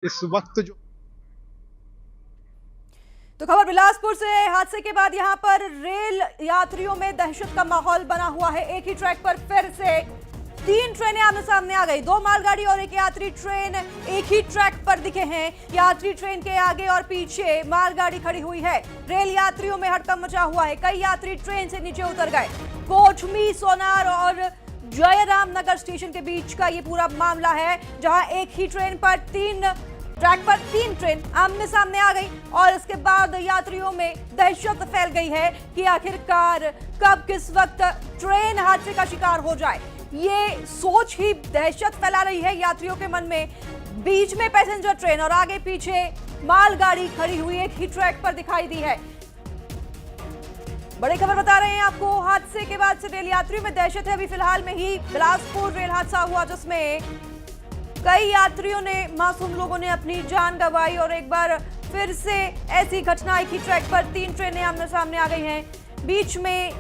इस वक्त जो तो खबर बिलासपुर से। हादसे के बाद यहां पर रेल यात्रियों में दहशत का माहौल बना हुआ है। एक ही ट्रैक पर फिर से 3 ट्रेनें आमने सामने आ गई। 2 मालगाड़ी और एक यात्री ट्रेन एक ही ट्रैक पर दिखे हैं। यात्री ट्रेन के आगे और पीछे मालगाड़ी खड़ी हुई है। रेल यात्रियों में हड़कंप मचा हुआ है। कई यात्री ट्रेन से नीचे उतर गए। कोटमी, सोनार और जयराम नगर स्टेशन के बीच का ये पूरा मामला है, जहां एक ही ट्रेन पर ट्रैक पर 3 ट्रेन आमने सामने आ गई और इसके बाद यात्रियों में दहशत फैल गई है कि आखिरकार कब किस वक्त ट्रेन हादसे का शिकार हो जाए। ये सोच ही दहशत फैला रही है यात्रियों के मन में। बीच में पैसेंजर ट्रेन और आगे पीछे मालगाड़ी खड़ी हुई एक ही ट्रैक पर दिखाई दी है। बड़ी खबर बता रहे हैं आपको। हादसे के बाद से रेल यात्रियों में दहशत है। अभी फिलहाल में ही बिलासपुर रेल हादसा हुआ, जिसमें कई यात्रियों ने, मासूम लोगों ने अपनी जान गंवाई और एक बार फिर से ऐसी घटना। एक ही ट्रैक पर 3 ट्रेनें आमने सामने आ गई हैं। बीच में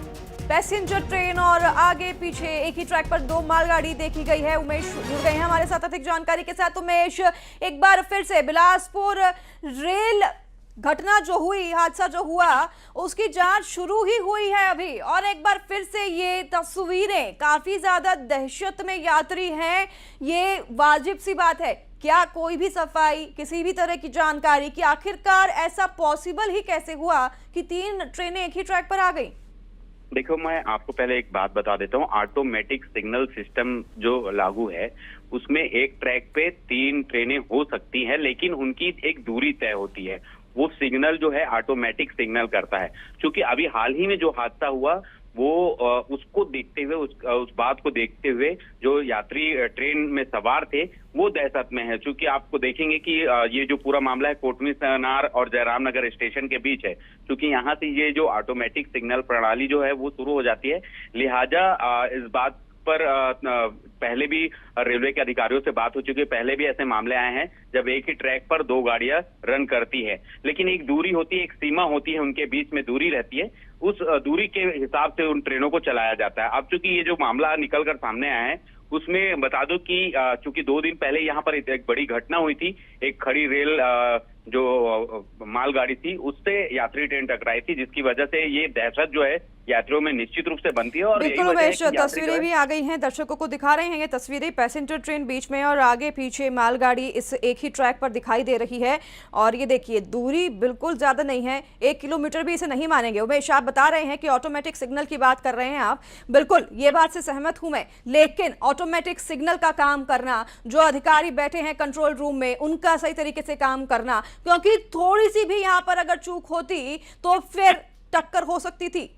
पैसेंजर ट्रेन और आगे पीछे एक ही ट्रैक पर 2 मालगाड़ी देखी गई है। उमेश जुड़ गए हैं हमारे साथ अधिक जानकारी के साथ। उमेश, एक बार फिर से बिलासपुर रेल घटना जो हुई, हादसा जो हुआ, उसकी जांच शुरू ही हुई है अभी, और एक बार फिर से ये तस्वीरें, काफी ज्यादा दहशत में यात्री हैं। ये वाजिब सी बात है, क्या कोई भी सफाई, किसी भी तरह की जानकारी कि आखिरकार ऐसा पॉसिबल ही कैसे हुआ कि 3 ट्रेनें एक ही ट्रैक पर आ गई? देखो, मैं आपको पहले एक बात बता देता हूँ। ऑटोमेटिक सिग्नल सिस्टम जो लागू है, उसमें एक ट्रैक पे 3 ट्रेनें हो सकती हैं, लेकिन उनकी एक दूरी तय होती है। वो सिग्नल जो है ऑटोमेटिक सिग्नल करता है। क्योंकि अभी हाल ही में जो हादसा हुआ, वो उसको देखते हुए, उस बात को देखते हुए जो यात्री ट्रेन में सवार थे वो दहशत में है। क्योंकि आपको देखेंगे कि ये जो पूरा मामला है कोटमी, सोनार और जयराम नगर स्टेशन के बीच है। क्योंकि यहाँ से ये जो ऑटोमेटिक सिग्नल प्रणाली जो है वो शुरू हो जाती है। लिहाजा इस बात पर पहले भी रेलवे के अधिकारियों से बात हो चुकी है। पहले भी ऐसे मामले आए हैं जब एक ही ट्रैक पर 2 गाड़ियां रन करती है, लेकिन एक दूरी होती है, एक सीमा होती है, उनके बीच में दूरी रहती है। उस दूरी के हिसाब से उन ट्रेनों को चलाया जाता है। अब चूंकि ये जो मामला निकल कर सामने आया है, उसमें बता दो कि चूंकि 2 दिन पहले यहाँ पर एक बड़ी घटना हुई थी। एक खड़ी रेल जो मालगाड़ी थी, उससे यात्री ट्रेन टकराई थी, जिसकी वजह से ये दहशत जो है यात्रियों में निश्चित रूप से बनती है। और बिल्कुल उमेश, तस्वीरें भी आ गई हैं, दर्शकों को दिखा रहे हैं ये तस्वीरें। पैसेंजर ट्रेन बीच में और आगे पीछे मालगाड़ी इस एक ही ट्रैक पर दिखाई दे रही है। और ये देखिए, दूरी बिल्कुल ज्यादा नहीं है, 1 किलोमीटर भी इसे नहीं मानेंगे। उमेश, आप बता रहे हैं कि ऑटोमेटिक सिग्नल की बात कर रहे हैं आप, बिल्कुल ये बात से सहमत हूं मैं। लेकिन ऑटोमेटिक सिग्नल का काम करना, जो अधिकारी बैठे हैं कंट्रोल रूम में, उनका सही तरीके से काम करना, क्योंकि थोड़ी सी भी यहाँ पर अगर चूक होती तो फिर टक्कर हो सकती थी।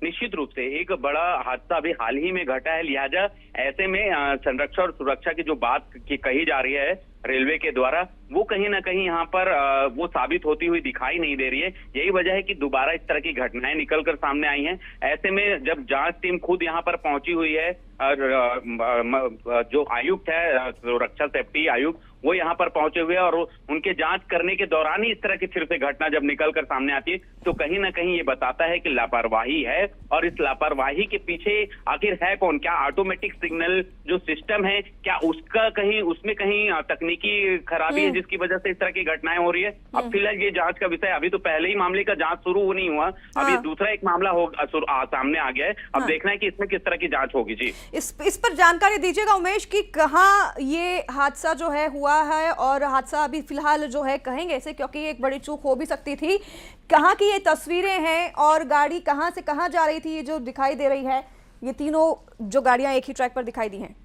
निश्चित रूप से एक बड़ा हादसा अभी हाल ही में घटा है। लिहाजा ऐसे में संरक्षण और सुरक्षा की जो बात की कही जा रही है रेलवे के द्वारा, वो कहीं ना कहीं यहाँ पर वो साबित होती हुई दिखाई नहीं दे रही है। यही वजह है कि दोबारा इस तरह की घटनाएं निकलकर सामने आई हैं। ऐसे में जब जांच टीम खुद यहाँ पर पहुंची हुई है, और जो आयुक्त है, सुरक्षा सेफ्टी आयुक्त, वो यहाँ पर पहुंचे हुए हैं, और उनके जांच करने के दौरान ही इस तरह की फिर से घटना जब निकल कर सामने आती है, तो कहीं ना कहीं ये बताता है कि लापरवाही है। और इस लापरवाही के पीछे आखिर है कौन? क्या ऑटोमेटिक सिग्नल जो सिस्टम है, क्या उसका कहीं, उसमें कहीं तकनीकी खराबी है जिसकी वजह से इस तरह की घटनाएं हो रही है? अब फिलहाल ये जांच का विषय, अभी तो पहले ही मामले का जांच शुरू नहीं हुआ, अभी दूसरा एक मामला सामने आ गया है। अब देखना है कि इसमें किस तरह की जांच होगी। जी, इस पर जानकारी दीजिएगा उमेश कि कहाँ ये हादसा जो है हुआ है, और हादसा अभी फिलहाल जो है कहेंगे इसे, क्योंकि एक बड़ी चूक हो भी सकती थी। कहाँ की ये तस्वीरें हैं और गाड़ी कहाँ से कहाँ जा रही थी, ये जो दिखाई दे रही है, ये तीनों जो गाड़ियां एक ही ट्रैक पर दिखाई दी हैं?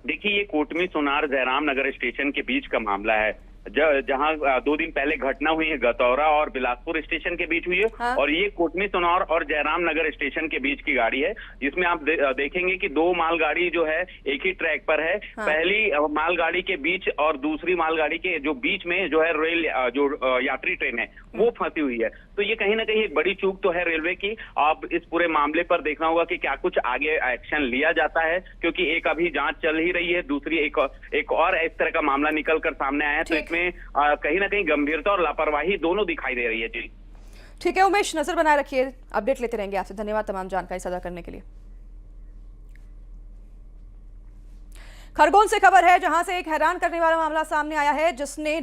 देखिए, ये कोटमी, सोनार, जयराम नगर स्टेशन के बीच का मामला है, जहां 2 दिन पहले घटना हुई है गतौरा और बिलासपुर स्टेशन के बीच हुई है। हाँ? और ये कोटमी, सोनार और जयराम नगर स्टेशन के बीच की गाड़ी है, जिसमें आप देखेंगे कि 2 मालगाड़ी जो है एक ही ट्रैक पर है। हाँ? पहली मालगाड़ी के बीच और दूसरी मालगाड़ी के जो बीच में जो है रेल, जो यात्री ट्रेन है, वो फंसी हुई है। तो ये कहीं ना कहीं एक बड़ी चूक तो है रेलवे की। अब इस पूरे मामले पर देखना होगा कि क्या कुछ आगे एक्शन लिया जाता है, क्योंकि एक अभी जांच चल ही रही है, दूसरी एक और इस तरह का मामला निकल कर सामने आया है। तो इसमें कहीं ना कहीं गंभीरता और लापरवाही दोनों दिखाई दे रही है। जी, ठीक है उमेश, नजर बनाए रखिए, अपडेट लेते रहेंगे आपसे। धन्यवाद तमाम जानकारी साझा करने के लिए। खरगोन से खबर है, जहां से एक हैरान करने वाला मामला सामने आया है, जिसने